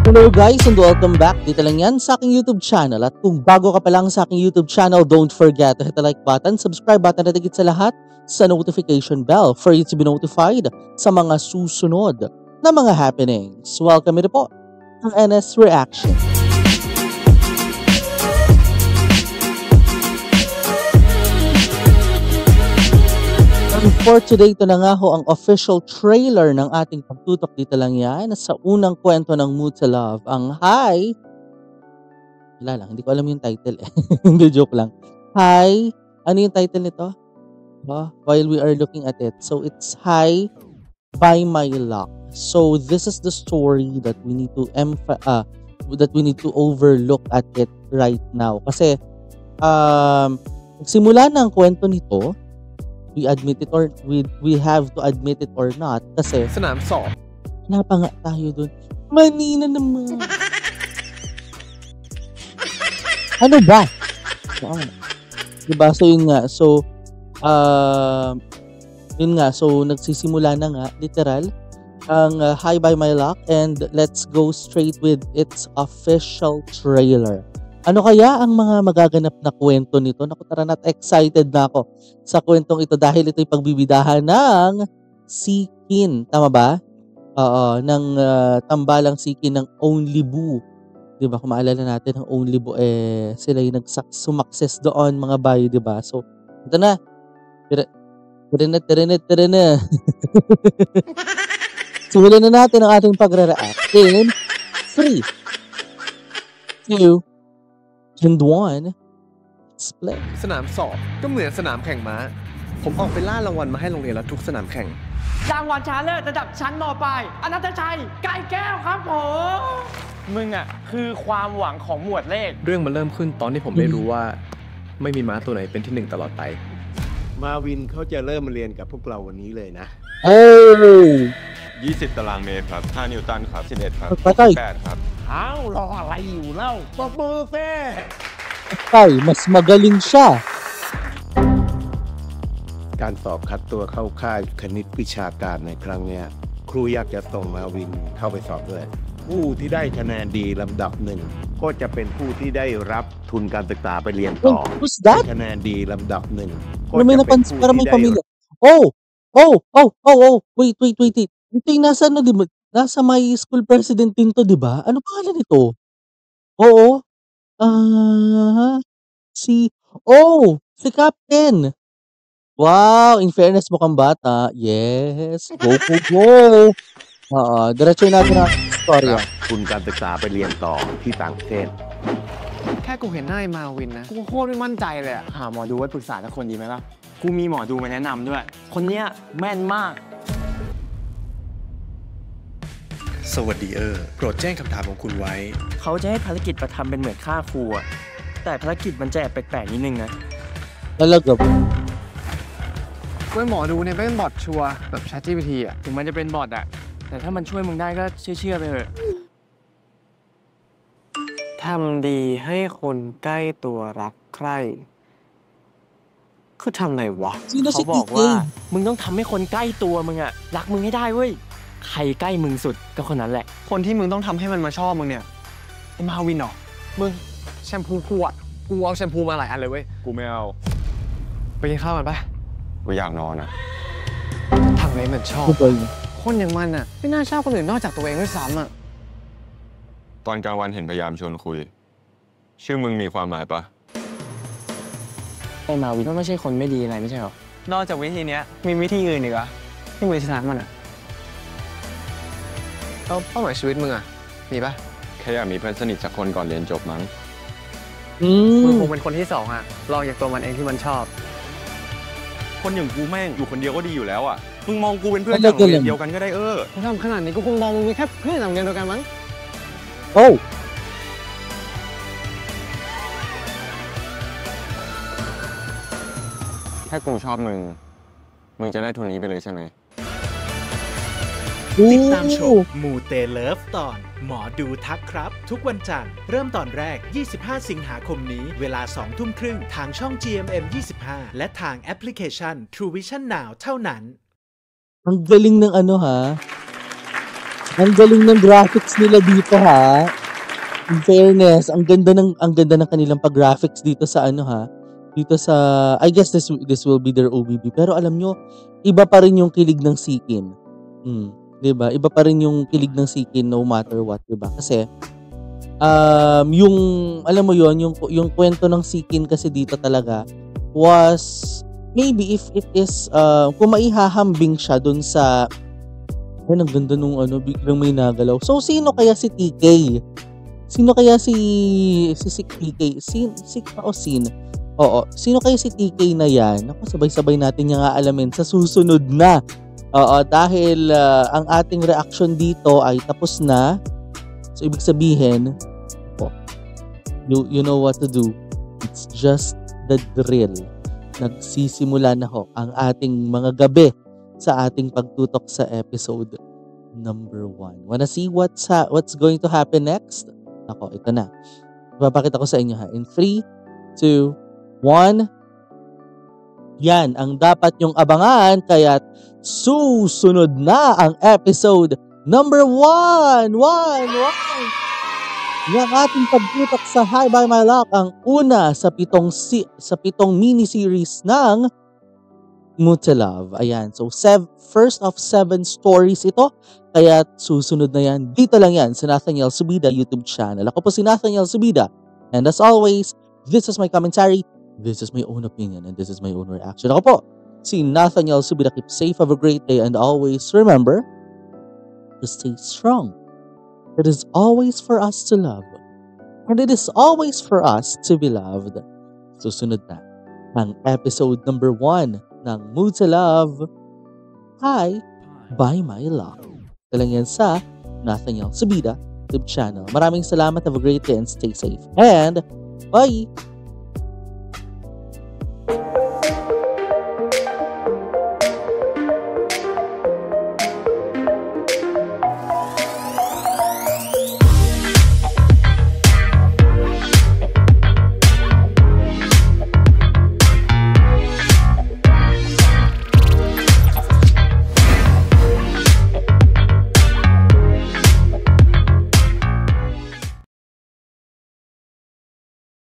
Hello guys and welcome back. Dito lang yan sa aking YouTube channel. At kung bago ka pa lang sa aking YouTube channel, don't forget to hit the like button, subscribe button at higit sa lahat sa notification bell for you to be notified sa mga susunod na mga happenings. Welcome ito po ang NS Reaction. And for today, ito na nga ho ang official trailer ng ating pagtutok. Dito lang yan sa unang kwento ng Mood to Love. Ang Hi. Wala lang, hindi ko alam yung title eh. Hindi, joke lang. Hi. Ano yung title nito? While we are looking at it. So it's Hi by My Luck. So this is the story that we need to overlook at it right now. Kasi simula na ang kwento nito, we admit it or we have to admit it or not kasi Sanam Song. Napanga tayo dun. Manina naman. Ano ba? Diba? So yun nga. So nagsisimula na nga literal ang Hi by My Luck, and let's go straight with its official trailer. Ano kaya ang mga magaganap na kwento nito? Naku, tara na't excited na ako sa kwentong ito dahil ito'y pagbibidahan ng Sikin. Tama ba? Oo, ng tambalang Sikin ng Only Boo. Diba? Kung maalala natin, ang Only Boo, sila yung sumakses doon, mga bayo, diba? So, ito na. Tara na. Simulan na natin ang ating pagre-react in 3, 2, and 1, split. สนามสอบก็เหมือนสนามแข่งม้าผมออกไปล่ารางวัลมาให้โรงเรียนแล้วทุกสนามแข่งรางวัลชนะเลิศระดับชั้นม.ปลายอนันตชัยไก่แก้วครับผมมึงอ่ะคือความหวังของหมวดเลขเรื่องมันเริ่มขึ้นตอนที่ผมได้รู้ว่าไม่มีม้าตัวไหนเป็นที่1ตลอดไปมาวินเขาจะเริ่มเรียนกับพวกเราวันนี้เลยนะ20 ตารางเมตรครับ5 นิวตันครับ11ครับ8ครับอ้าวรออะไรอยู่เล่าปรบมือเซ่Ay, mas magaling siya. การสอบคัดตัวเข้าค่ายคณิตวิชาการในครั้งนี้ครูอยากจะส่งมาวินเข้าไปสอบด้วยผู้ที่ได้คะแนนดีลำดับหนึ่งก็จะเป็นผู้ที่ได้รับทุนการศึกษาไปเรียนต่อ Who's that? คะแนนดีลำดับหนึ่งก็ May จะเป็น napansin ผู้ para may ที่ได้ pamilya. Wait. Ito yung nasa ano, di ba? Nasa my school president din to, di ba? Ano pangalan nito? Oo. Si Captain. Wow, in fairness mukhang bata. Yes. Go. Diretso natin ang istorya. ทุนการศึกษาไปเรียนต่อที่ต่างประเทศ แค่กูเห็นหน้ามาวินนะกูโคตรไม่มั่นใจเลยอะหาหมอดูไว้ปรึกษากับคนดีไหมล่ะกูมีหมอดูมาแนะนำด้วยคนเนี้ยแม่นมากสวัสดีโปรดแจ้งคำถามของคุณไว้เขาจะให้ภารกิจประทำเป็นเหมือนฆ่าครูอะแต่ภารกิจมันจะแอบแปลกๆนิดนึงนะ Talaga ba? กูหมอดูเนี่ยเป็นบอทชัวร์แบบ ChatGPT อะถึงมันจะเป็นบอทอะแต่ถ้ามันช่วยมึงได้ก็เชื่อไปเถอะทำดีให้คนใกล้ตัวรักใคร่คือทำไงวะเขาบอกว่ามึงต้องทำให้คนใกล้ตัวมึงอะรักมึงให้ได้เว้ยใครใกล้มึงสุดก็คนนั้นแหละคนที่มึงต้องทำให้มันมาชอบมึงเนี่ยไอ้มาวินเหรอมึงแชมพูขวดกูเอาแชมพูมาหลายอันเลยเว้ยกูไม่เอาไปกินข้าวกันปะกูอยากนอนอ่ะทำไงมันชอบคนอย่างมันอะไม่น่าชอบคนอื่นนอกจากตัวเองด้วยซ้ำอะตอนกลางวันเห็นพยายามชวนคุยชื่อมึงมีความหมายปะไอ้มาวินก็ไม่ใช่คนไม่ดีอะไรไม่ใช่หรอนอกจากวิธีนี้มีวิธีอื่นอีกเหรอที่มึงชนะมันอะเป้าหมายชีวิตมึงอะมีปะแค่อยากมีเพื่อนสนิทสักคนก่อนเรียนจบมั้งมึงคงเป็นคนที่2อะลองจากตัวมันเองที่มันชอบคนอย่างกูแม่งอยู่คนเดียวก็ดีอยู่แล้วอ่ะมึงมองกูเป็นเพื่อนจากโรงเรียนเดียวกันก็ได้มึงทำขนาดนี้กูคงมองมึงเป็นแค่เพื่อนจากโรงเรียนเดียวกันมั้งถ้ากูชอบมึงจะได้ทุนนี้ไปเลยใช่ไหมติดตามชมมูเตเลิฟตอนหมอดูทักครับทุกวันจันทร์เริ่มตอนแรก25 สิงหาคมนี้เวลา 20:30 นทางช่อง GMM 25และทางแอปพลิเคชัน True Vision Now เท่านั้น Ang galing ng ano ha. Ang galing ng graphics nila dito ha. In fairness, ang ganda ng kanilang pag-graphics dito sa ano ha. Dito sa I guess this will be their OBB. Pero alam nyo, iba pa rin yung kilig ng Sikin. 'Di ba? Iba pa rin yung kilig ng Sikin no matter what, 'di ba? Kasi yung alam mo yon yung kwento ng Sikin kasi dito talaga was maybe if it is kung maihahambing siya dun sa ang ganda nung ano biglang may nagalaw. So sino kaya si TK? Sino kaya si TK? Sin? Oo, sino kaya si TK na yan? Naku, sabay-sabay natin yung alamin sa susunod na. Oo, dahil ang ating reaction dito ay tapos na. So ibig sabihin, you know what to do. It's just the drill. Nagsisimula na ho ang ating mga gabi sa ating pagtutok sa episode number 1. Wanna see what's going to happen next? Ako, ito na. Ipapakita ko sa inyo ha. In 3, 2, 1. Yan ang dapat nyong abangan kaya susunod na ang episode number 1. Yung ating pagtutok sa Hi by My Luck ang una sa pitong mini-series ng Mutilove. Ayan. So, first of 7 stories ito. Kaya susunod na yan. Dito lang yan sa Nathaniel Subida YouTube channel. Ako po si Nathaniel Subida. And as always, this is my commentary. This is my own opinion. And this is my own reaction. Ako po si Nathaniel Subida. Keep safe. Have a great day. And always remember to stay strong. It is always for us to love. And it is always for us to be loved. Susunod na ang episode number 1 ng Mutilove. Hi by My Luck. Ito lang yan sa Nathaniel Subida YouTube channel. Maraming salamat. Have a great day and stay safe. And bye!